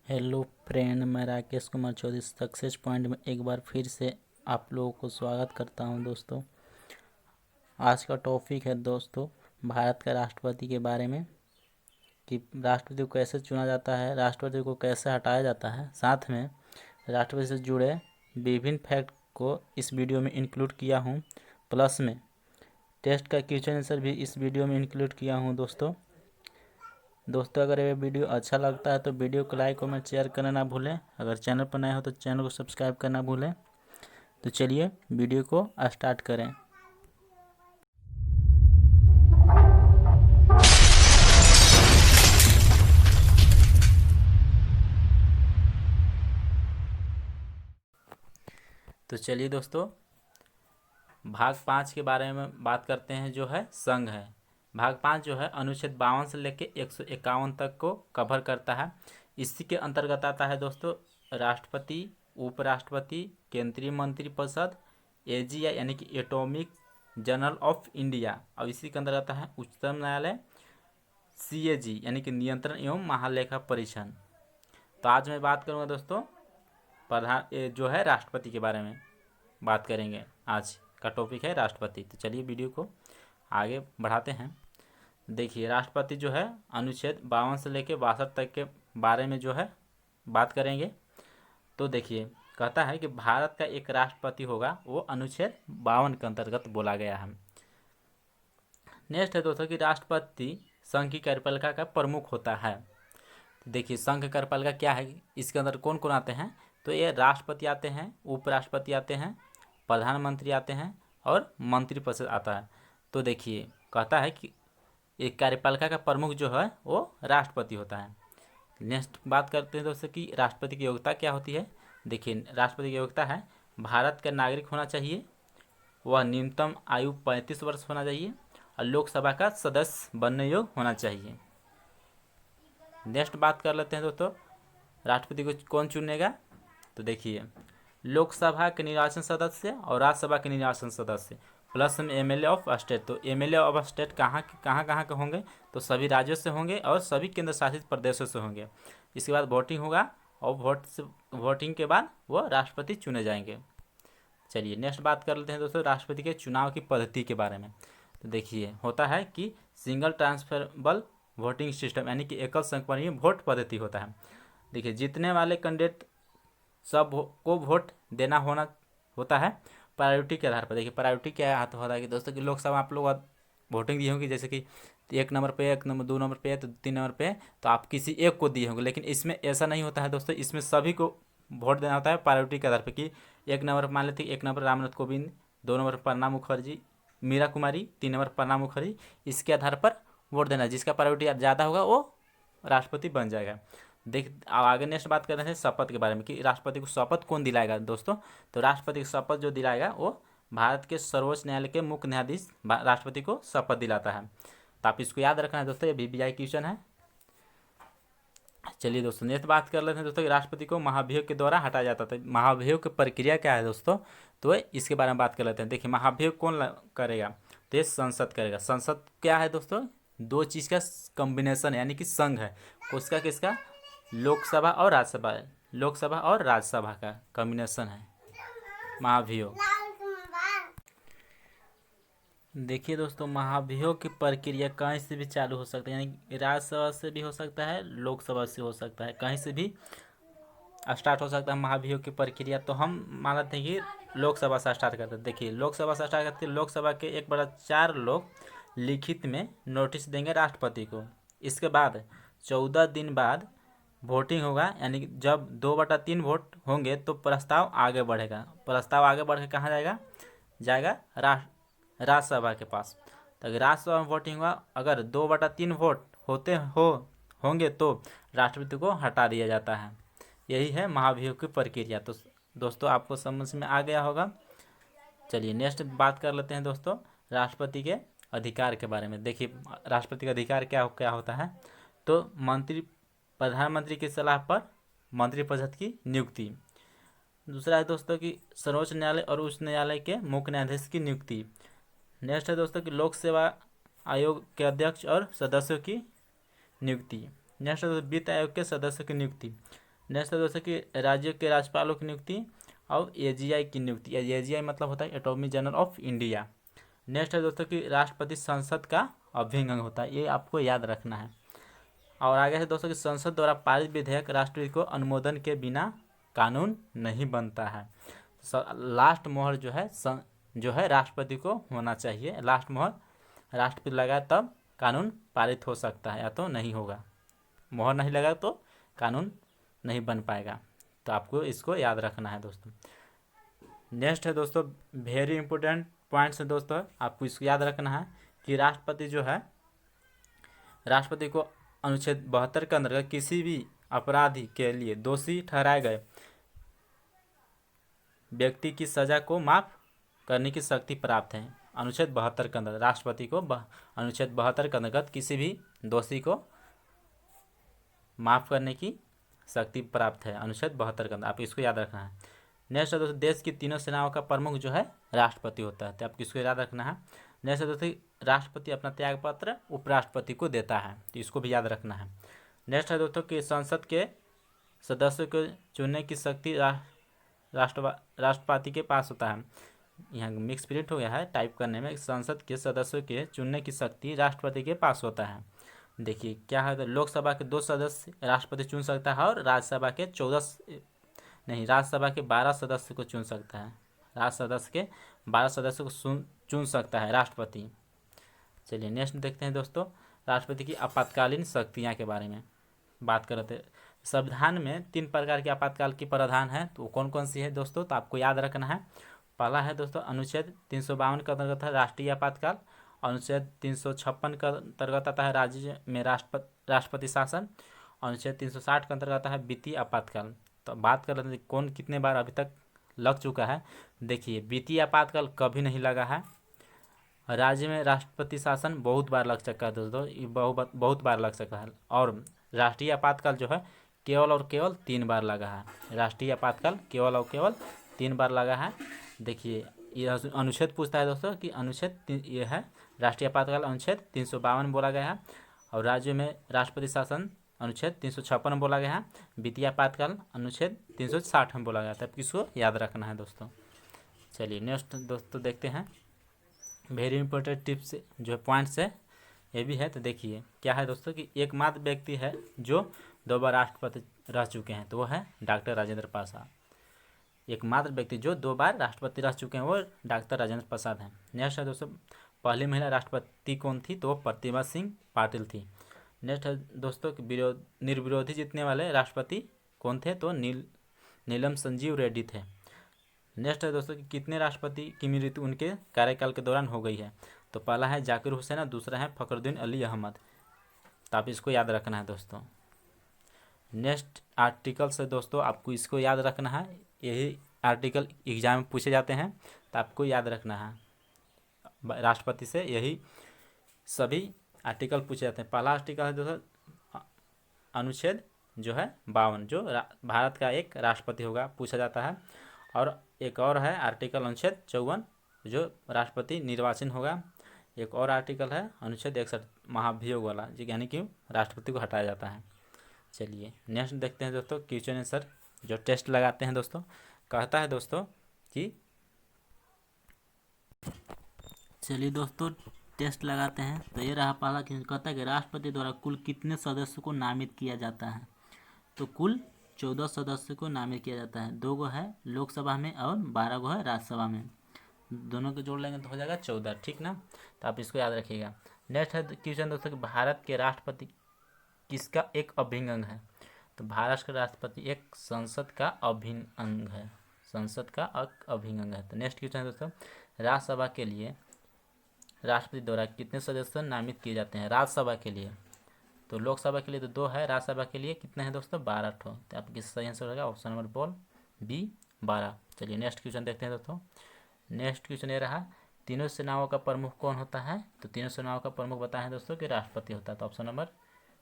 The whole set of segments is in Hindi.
हेलो फ्रेंड, मैं राकेश कुमार चौधरी सक्सेस पॉइंट में एक बार फिर से आप लोगों को स्वागत करता हूं। दोस्तों, आज का टॉपिक है दोस्तों भारत का राष्ट्रपति के बारे में कि राष्ट्रपति को कैसे चुना जाता है, राष्ट्रपति को कैसे हटाया जाता है। साथ में राष्ट्रपति से जुड़े विभिन्न फैक्ट को इस वीडियो में इंक्लूड किया हूं। प्लस में टेस्ट का क्वेश्चन आंसर भी इस वीडियो में इंक्लूड किया हूँ। दोस्तों, अगर ये वीडियो अच्छा लगता है तो वीडियो को लाइक कमेंट शेयर करना ना भूलें। अगर चैनल पर नए हो तो चैनल को सब्सक्राइब करना भूलें। तो चलिए वीडियो को स्टार्ट करें। तो चलिए दोस्तों, भाग 5 के बारे में बात करते हैं, जो है संघ है। भाग 5 जो है अनुच्छेद 52 से लेकर 151 तक को कवर करता है। इसी के अंतर्गत आता है दोस्तों राष्ट्रपति, उपराष्ट्रपति, केंद्रीय मंत्रिपरिषद, एजीआई यानी कि एटॉमिक जनरल ऑफ इंडिया, और इसी के अंतर्गत आता है उच्चतम न्यायालय, सीएजी यानी कि नियंत्रण एवं महालेखा परीक्षण। तो आज मैं बात करूँगा दोस्तों जो है राष्ट्रपति के बारे में बात करेंगे। आज का टॉपिक है राष्ट्रपति। तो चलिए वीडियो को आगे बढ़ाते हैं। देखिए, राष्ट्रपति जो है अनुच्छेद 52 से लेकर 62 तक के बारे में जो है बात करेंगे। तो देखिए, कहता है कि भारत का एक राष्ट्रपति होगा, वो अनुच्छेद 52 के अंतर्गत बोला गया है। नेक्स्ट है दोस्तों कि राष्ट्रपति संघ की कार्यपालिका का प्रमुख होता है। देखिए, संघ कार्यपालिका क्या है, इसके अंदर कौन कौन आते हैं। तो ये राष्ट्रपति आते हैं, उपराष्ट्रपति आते हैं, प्रधानमंत्री आते हैं और मंत्रिपरिषद आता है। तो देखिए, कहता है कि एक कार्यपालिका का प्रमुख जो है वो राष्ट्रपति होता है। नेक्स्ट बात करते हैं दोस्तों कि राष्ट्रपति की योग्यता क्या होती है। देखिए, राष्ट्रपति की योग्यता है भारत का नागरिक होना चाहिए, वह न्यूनतम आयु 35 वर्ष होना चाहिए और लोकसभा का सदस्य बनने योग्य होना चाहिए। नेक्स्ट बात कर लेते हैं दोस्तों, राष्ट्रपति को कौन चुनेगा। तो देखिए, लोकसभा के निर्वाचन सदस्य और राज्यसभा के निर्वाचन सदस्य प्लस में एमएलए ऑफ स्टेट। तो एमएलए ऑफ स्टेट कहाँ के होंगे, तो सभी राज्यों से होंगे और सभी केंद्र शासित प्रदेशों से होंगे। इसके बाद वोटिंग होगा और वोटिंग के बाद वो राष्ट्रपति चुने जाएंगे। चलिए नेक्स्ट बात कर लेते हैं दोस्तों राष्ट्रपति के चुनाव की पद्धति के बारे में। तो देखिए, होता है कि सिंगल ट्रांसफरेबल वोटिंग सिस्टम यानी कि एकल संख्यणीय वोट पद्धति होता है। देखिए, जीतने वाले कैंडिडेट सब को वोट देना होता है प्रायोरिटी के आधार पर। देखिए, प्रायोरिटी क्या होता है कि दोस्तों की लोकसभा आप लोग वोटिंग दिए होंगे, जैसे कि 1 नंबर पे, 1 नंबर 2 नंबर पे, तो 3 नंबर पे, तो आप किसी एक को दिए होंगे। लेकिन इसमें ऐसा नहीं होता है दोस्तों, इसमें सभी को वोट देना होता है प्रायोरिटी के आधार पर। कि 1 नंबर मान लेते 1 नंबर रामनाथ कोविंद, 2 नंबर प्रणब मुखर्जी, मीरा कुमारी, 3 नंबर प्रणब मुखर्जी, इसके आधार पर वोट देना। जिसका प्रायोरिटी ज़्यादा होगा वो राष्ट्रपति बन जाएगा। देख, आगे नेक्स्ट बात कर रहे हैं शपथ के बारे में कि राष्ट्रपति को शपथ कौन दिलाएगा दोस्तों। तो राष्ट्रपति को शपथ जो दिलाएगा वो भारत के सर्वोच्च न्यायालय के मुख्य न्यायाधीश राष्ट्रपति को शपथ दिलाता है। तो आप इसको याद रखना है दोस्तों, ये वीवीआई क्वेश्चन है। चलिए दोस्तों, नेक्स्ट बात कर लेते हैं दोस्तों कि राष्ट्रपति को महाभियोग के द्वारा हटाया जाता था। महाभियोग की प्रक्रिया क्या है दोस्तों, तो इसके बारे में बात कर लेते हैं। देखिए, महाभियोग कौन करेगा, तो ये संसद करेगा। संसद क्या है दोस्तों, दो चीज़ का कॉम्बिनेशन यानी कि संघ है। उसका किसका, लोकसभा और राज्यसभा है, लोकसभा और राज्यसभा का कॉम्बिनेशन है महाभियोग। देखिए दोस्तों, महाभियोग की प्रक्रिया कहीं से भी चालू हो सकता है, यानी राज्यसभा से भी हो सकता है, लोकसभा से हो सकता है, कहीं से भी स्टार्ट हो सकता है महाभियोग की प्रक्रिया। तो हम मानते हैं कि लोकसभा से स्टार्ट करते हैं। देखिए, लोकसभा से स्टार्ट करते हैं, लोकसभा के 1/4 लोग लिखित में नोटिस देंगे राष्ट्रपति को। इसके बाद 14 दिन बाद वोटिंग होगा, यानी कि जब 2/3 वोट होंगे तो प्रस्ताव आगे बढ़ेगा। प्रस्ताव आगे बढ़ के कहाँ जाएगा राज्यसभा के पास। तो अगर राज्यसभा में वोटिंग हुआ, अगर 2/3 वोट होंगे तो राष्ट्रपति को हटा दिया जाता है। यही है महाभियोग की प्रक्रिया। तो दोस्तों, आपको समझ में आ गया होगा। चलिए नेक्स्ट बात कर लेते हैं दोस्तों राष्ट्रपति के अधिकार के बारे में। देखिए, राष्ट्रपति का अधिकार क्या होता है। तो प्रधानमंत्री की सलाह पर मंत्रिपरिषद की नियुक्ति। दूसरा है दोस्तों कि सर्वोच्च न्यायालय और उच्च न्यायालय के मुख्य न्यायाधीश की नियुक्ति। नेक्स्ट है दोस्तों कि लोक सेवा आयोग के अध्यक्ष और सदस्यों की नियुक्ति। नेक्स्ट है वित्त आयोग के सदस्यों की नियुक्ति। नेक्स्ट है दोस्तों कि राज्यों के राज्यपालों की नियुक्ति और एजीआई की नियुक्ति। एजीआई मतलब होता है attorney general of India. Next है दोस्तों कि राष्ट्रपति संसद का अभिन्न अंग होता है, ये आपको याद रखना है। और आगे है दोस्तों कि संसद द्वारा पारित विधेयक राष्ट्रपति को अनुमोदन के बिना कानून नहीं बनता है। लास्ट मोहर जो है राष्ट्रपति को होना चाहिए। लास्ट मोहर राष्ट्रपति लगाए तब कानून पारित हो सकता है, या तो नहीं होगा। मोहर नहीं लगा तो कानून नहीं बन पाएगा। तो आपको इसको याद रखना है दोस्तों। नेक्स्ट है दोस्तों वेरी इंपॉर्टेंट पॉइंट्स है दोस्तों, आपको इसको याद रखना है कि राष्ट्रपति को अनुच्छेद 72 के अंतर्गत किसी भी अपराधी के लिए दोषी ठहराए गए व्यक्ति की सजा को माफ करने की शक्ति प्राप्त है। अनुच्छेद 72 के अंतर्गत राष्ट्रपति को अनुच्छेद 72 के अंतर्गत किसी भी दोषी को माफ करने की शक्ति प्राप्त है। अनुच्छेद 72 के अंदर आप इसको याद रखना है। नेक्स्ट है दोस्तों देश की तीनों सेनाओं का प्रमुख जो है राष्ट्रपति होता है, तो आपको इसको याद रखना है। नेक्स्ट है दोस्तों राष्ट्रपति अपना त्यागपत्र उपराष्ट्रपति को देता है, तो इसको भी याद रखना है। नेक्स्ट है दोस्तों कि संसद के सदस्यों को चुनने की शक्ति राष्ट्रपति के पास होता है। यहाँ मिक्स प्रिंट हो गया है टाइप करने में। संसद के सदस्यों के चुनने की शक्ति राष्ट्रपति के पास होता है। देखिए क्या है, तो लोकसभा के 2 सदस्य राष्ट्रपति चुन सकता है और राज्यसभा के 12 सदस्य को चुन सकता है। राज्यसभा के 12 सदस्य को चुन सकता है राष्ट्रपति। चलिए नेक्स्ट देखते हैं दोस्तों राष्ट्रपति की आपातकालीन शक्तियाँ के बारे में बात कर रहे थे। संविधान में 3 प्रकार के आपातकाल की प्रावधान है, तो कौन कौन सी है दोस्तों, तो आपको याद रखना है। पहला है दोस्तों अनुच्छेद 352 के अंतर्गत है राष्ट्रीय आपातकाल। अनुच्छेद 356 का अंतर्गत आता है राज्य में राष्ट्रपति शासन। अनुच्छेद 360 के अंतर्गत आता है वित्तीय आपातकाल। तो बात कर रहे थे कौन कितने बार अभी तक लग चुका है। देखिए वित्तीय आपातकाल कभी नहीं लगा है। राज्य में राष्ट्रपति शासन बहुत बार लग चुका है दोस्तों, ये बहुत बार लग चुका है। और राष्ट्रीय आपातकाल जो है केवल और केवल 3 बार लगा है। राष्ट्रीय आपातकाल केवल और केवल 3 बार लगा है। देखिए ये अनुच्छेद पूछता है दोस्तों कि अनुच्छेद ये है राष्ट्रीय आपातकाल अनुच्छेद 352 बोला गया है। और राज्य में राष्ट्रपति शासन अनुच्छेद 356 में बोला गया है। वित्तीय आपातकाल अनुच्छेद 360 में बोला गया था, किसको याद रखना है दोस्तों। चलिए नेक्स्ट दोस्तों देखते हैं वेरी इंपॉर्टेंट टिप्स जो है पॉइंट्स है ये भी है। तो देखिए क्या है दोस्तों कि एकमात्र व्यक्ति है जो 2 बार राष्ट्रपति रह चुके हैं, तो वो है डॉक्टर राजेंद्र प्रसाद। एकमात्र व्यक्ति जो 2 बार राष्ट्रपति रह चुके हैं वो डॉक्टर राजेंद्र प्रसाद हैं। नेक्स्ट है दोस्तों पहली महिला राष्ट्रपति कौन थी, तो वो प्रतिभा सिंह पाटिल थी। नेक्स्ट है दोस्तों निर्विरोधी जीतने वाले राष्ट्रपति कौन थे, तो नीलम संजीव रेड्डी थे। नेक्स्ट है दोस्तों कि कितने राष्ट्रपति की मृत्यु उनके कार्यकाल के दौरान हो गई है, तो पहला है जाकिर हुसैन और दूसरा है फखरुद्दीन अली अहमद। तो आप इसको याद रखना है दोस्तों। नेक्स्ट आर्टिकल से दोस्तों आपको इसको याद रखना है, यही आर्टिकल एग्जाम में पूछे जाते हैं, तो आपको याद रखना है। राष्ट्रपति से यही सभी आर्टिकल पूछे जाते हैं। पहला आर्टिकल है दोस्तों अनुच्छेद जो है 52 जो भारत का एक राष्ट्रपति होगा पूछा जाता है। और एक और है आर्टिकल अनुच्छेद 54 जो राष्ट्रपति निर्वाचन होगा। एक और आर्टिकल है अनुच्छेद 61 महाभियोग वाला, यानी कि राष्ट्रपति को हटाया जाता है। चलिए नेक्स्ट देखते हैं दोस्तों क्वेश्चन आंसर जो टेस्ट लगाते हैं दोस्तों। कहता है दोस्तों कि चलिए दोस्तों टेस्ट लगाते हैं। तो ये रहा पहला क्वेश्चन, कहता है कि राष्ट्रपति द्वारा कुल कितने सदस्यों को नामित किया जाता है, तो कुल 14 सदस्यों को नामित किया जाता है। 2 गो है लोकसभा में और 12 गो है राज्यसभा में, दोनों को जोड़ लेंगे तो हो जाएगा 14, ठीक ना। तो आप इसको याद रखिएगा। नेक्स्ट है क्वेश्चन दोस्तों कि भारत के राष्ट्रपति किसका एक अभिन्न अंग है, तो भारत का राष्ट्रपति एक संसद का अभिन्न अंग है, संसद का अभिन्न अंग है। तो नेक्स्ट क्वेश्चन है दोस्तों राज्यसभा के लिए राष्ट्रपति द्वारा कितने सदस्य नामित किए जाते हैं राज्यसभा के लिए, तो लोकसभा के लिए तो 2 है, राज्यसभा के लिए कितने हैं दोस्तों 12 ठो। तो आपकी सही आंसर होगा ऑप्शन नंबर बोल बी 12। चलिए नेक्स्ट क्वेश्चन देखते हैं दोस्तों। नेक्स्ट क्वेश्चन ये रहा तीनों सेनाओं का प्रमुख कौन होता है, तो तीनों सेनाओं का प्रमुख बताया है दोस्तों कि राष्ट्रपति होता है, तो ऑप्शन नंबर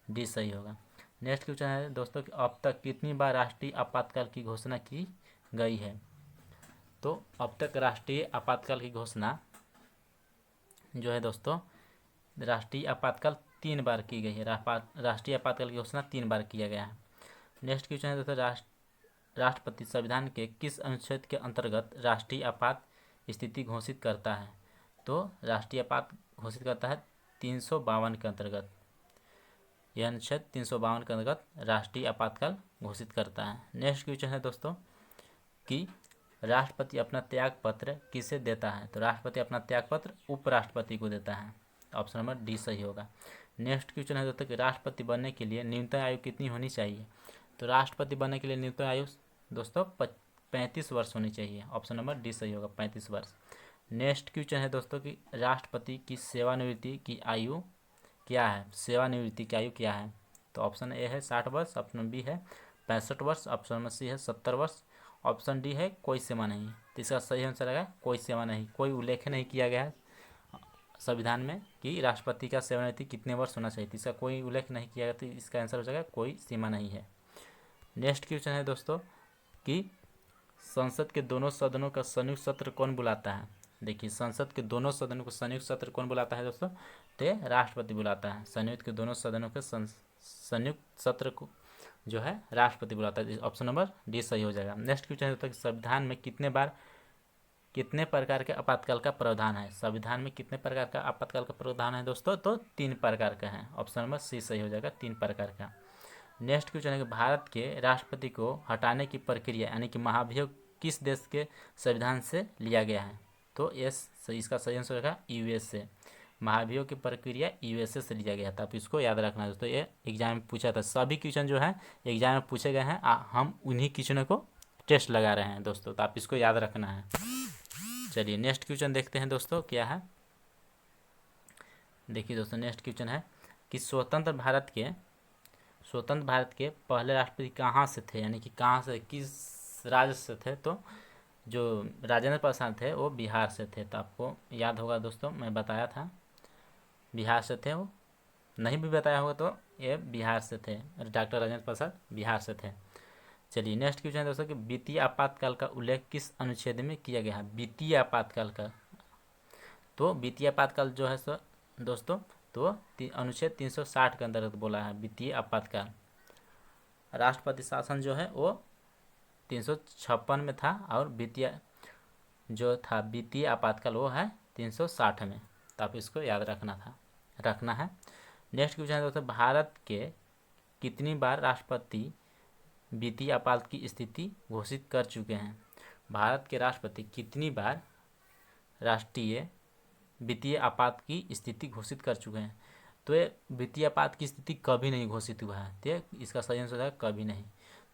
डी सही होगा। नेक्स्ट क्वेश्चन है दोस्तों कि अब तक कितनी बार राष्ट्रीय आपातकाल की घोषणा की गई है, तो अब तक राष्ट्रीय आपातकाल की घोषणा जो है दोस्तों राष्ट्रीय आपातकाल 3 बार की गई है। राष्ट्रीय आपातकाल की घोषणा 3 बार किया गया है। नेक्स्ट क्वेश्चन है दोस्तों, राष्ट्रपति संविधान के किस अनुच्छेद के अंतर्गत राष्ट्रीय आपात स्थिति घोषित करता है? तो राष्ट्रीय आपात घोषित करता है 352 के अंतर्गत। यह अनुच्छेद 352 के अंतर्गत राष्ट्रीय आपातकाल घोषित करता है। नेक्स्ट क्वेश्चन है दोस्तों कि राष्ट्रपति अपना त्याग पत्र किसे देता है? तो राष्ट्रपति अपना त्याग पत्र उपराष्ट्रपति को देता है। ऑप्शन नंबर डी सही होगा। नेक्स्ट क्वेश्चन है दोस्तों कि राष्ट्रपति बनने के लिए न्यूनतम आयु कितनी होनी चाहिए? तो राष्ट्रपति बनने के लिए न्यूनतम आयु दोस्तों 35 वर्ष होनी चाहिए। ऑप्शन नंबर डी सही होगा, 35 वर्ष। नेक्स्ट क्वेश्चन है दोस्तों कि राष्ट्रपति की सेवानिवृत्ति की आयु क्या है? सेवानिवृत्ति की आयु क्या है? तो ऑप्शन ए है 60 वर्ष, ऑप्शन बी है 65 वर्ष, ऑप्शन नंबर सी है 70 वर्ष, ऑप्शन डी है कोई सेवा नहीं। तो इसका सही आंसर है कोई सेवा नहीं। कोई उल्लेख नहीं किया गया है संविधान में कि राष्ट्रपति का सेवानिवृत्ति कितने वर्ष होना चाहिए। इसका कोई उल्लेख नहीं किया गया, तो इसका आंसर हो जाएगा कोई सीमा नहीं है। नेक्स्ट क्वेश्चन है दोस्तों कि संसद के दोनों सदनों का संयुक्त सत्र कौन बुलाता है? देखिए, संसद के दोनों सदनों को संयुक्त सत्र कौन बुलाता है दोस्तों? तो राष्ट्रपति बुलाता है। संयुक्त के दोनों सदनों के संयुक्त सत्र को जो है राष्ट्रपति बुलाता है। ऑप्शन नंबर डी सही हो जाएगा। नेक्स्ट क्वेश्चन है दोस्तों, संविधान में कितने प्रकार के आपातकाल का प्रावधान है? संविधान में कितने प्रकार का आपातकाल का प्रावधान है दोस्तों? तो 3 प्रकार का है। ऑप्शन नंबर सी सही हो जाएगा, 3 प्रकार का। नेक्स्ट क्वेश्चन है कि भारत के राष्ट्रपति को हटाने की प्रक्रिया यानी कि महाभियोग किस देश के संविधान से लिया गया है? तो इसका सही आंसर होगा यूएस से। महाभियोग की प्रक्रिया यूएसए से लिया गया था। आप इसको याद रखना है दोस्तों, ये एग्जाम में पूछा था। सभी क्वेश्चन जो है एग्जाम में पूछे गए हैं, हम उन्हीं क्वेश्चनों को टेस्ट लगा रहे हैं दोस्तों, तो आप इसको याद रखना है। चलिए नेक्स्ट क्वेश्चन देखते हैं दोस्तों क्या है। देखिए दोस्तों, नेक्स्ट क्वेश्चन है कि स्वतंत्र भारत के पहले राष्ट्रपति कहाँ से थे, यानी कि कहाँ से, किस राज्य से थे? तो जो राजेंद्र प्रसाद थे वो बिहार से थे। तो आपको याद होगा दोस्तों, मैं बताया था बिहार से थे। वो नहीं भी बताया होगा तो ये बिहार से थे, डॉक्टर राजेंद्र प्रसाद बिहार से थे। चलिए नेक्स्ट क्वेश्चन है दोस्तों कि वित्तीय आपातकाल का उल्लेख किस अनुच्छेद में किया गया है? वित्तीय आपातकाल का, तो वित्तीय आपातकाल जो है सो दोस्तों तो अनुच्छेद 360 के अंतर्गत बोला है वित्तीय आपातकाल। राष्ट्रपति शासन जो है वो 356 में था और वित्तीय आपातकाल वो है 360 में। तो आप इसको याद रखना है। नेक्स्ट क्वेश्चन है दोस्तों, भारत के कितनी बार राष्ट्रपति वित्तीय आपात की स्थिति घोषित कर चुके हैं? भारत के राष्ट्रपति कितनी बार राष्ट्रीय वित्तीय आपात की स्थिति घोषित कर चुके हैं? तो ये वित्तीय आपात की स्थिति कभी नहीं घोषित हुआ है, तो इसका सही आंसर है कभी नहीं।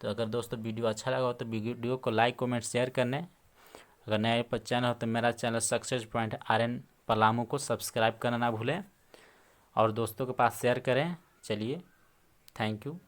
तो अगर दोस्तों वीडियो अच्छा लगा हो तो वीडियो को लाइक कमेंट शेयर करने। अगर नया पर चैनल हो तो मेरा channel success point RN Palamu को सब्सक्राइब करना ना भूलें और दोस्तों के पास शेयर करें। चलिए, थैंक यू।